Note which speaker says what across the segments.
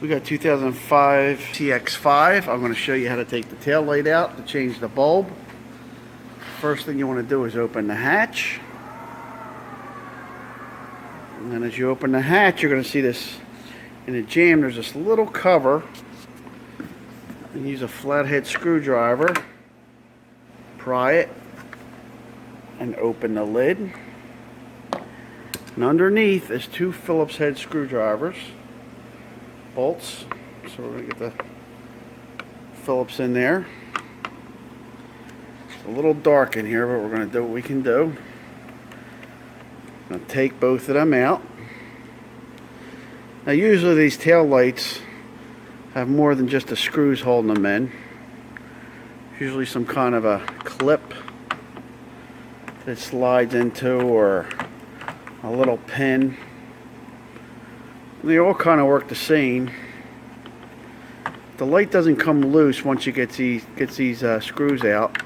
Speaker 1: We got 2005 CX5. I'm going to show you how to take the tail light out to change the bulb. First thing you want to do is open the hatch. And then as you open the hatch, you're going to see this in the jamb. There's this little cover. And use a flathead screwdriver. Pry it. And open the lid. And underneath is two Phillips head screwdrivers. Bolts. So we're going to get the Phillips in there. It's a little dark in here, but we're going to do what we can do. I'm going to take both of them out. Now usually these tail lights have more than just the screws holding them in. Usually some kind of a clip that slides into, or a little pin. They all kind of work the same. The light doesn't come loose once you get these screws out.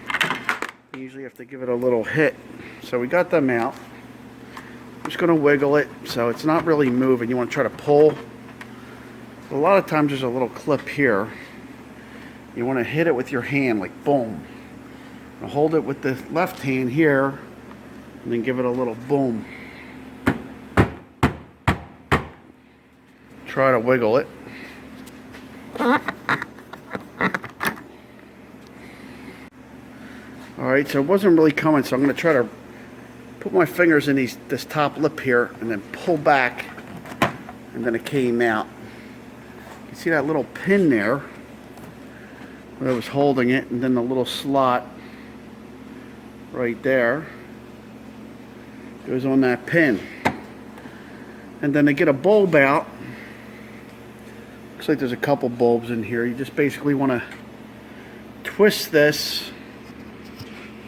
Speaker 1: You usually have to give it a little hit. So we got them out. I'm just going to wiggle it so it's not really moving. You want to try to pull. A lot of times there's a little clip here. You want to hit it with your hand, like boom. Now hold it with the left hand here, and then give it a little boom. Try to wiggle it. Alright, so it wasn't really coming, so I'm going to try to put my fingers in this top lip here and then pull back, and then it came out. You see that little pin there where I was holding it, and then the little slot right there goes on that pin. And then to get a bulb out, looks like there's a couple bulbs in here. You just basically want to twist this.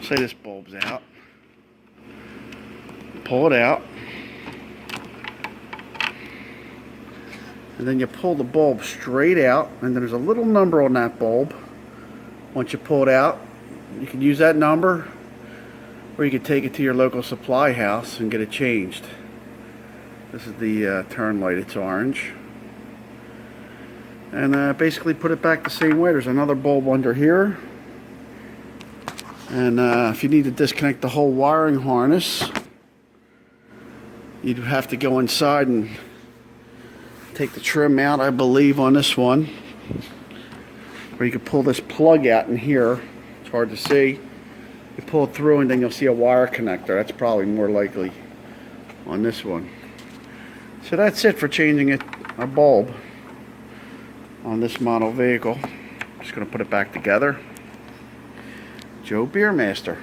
Speaker 1: Say this bulb's out. Pull it out. And then you pull the bulb straight out. And then there's a little number on that bulb. Once you pull it out, you can use that number, or you can take it to your local supply house and get it changed. This is the turn light. It's orange. And basically put it back the same way. There's another bulb under here. And if you need to disconnect the whole wiring harness, you'd have to go inside and take the trim out, I believe, on this one. Or you could pull this plug out in here. It's hard to see. You pull it through and then you'll see a wire connector. That's probably more likely on this one. So that's it for changing a bulb on this model vehicle. Just going to put it back together. Joe Beermaster.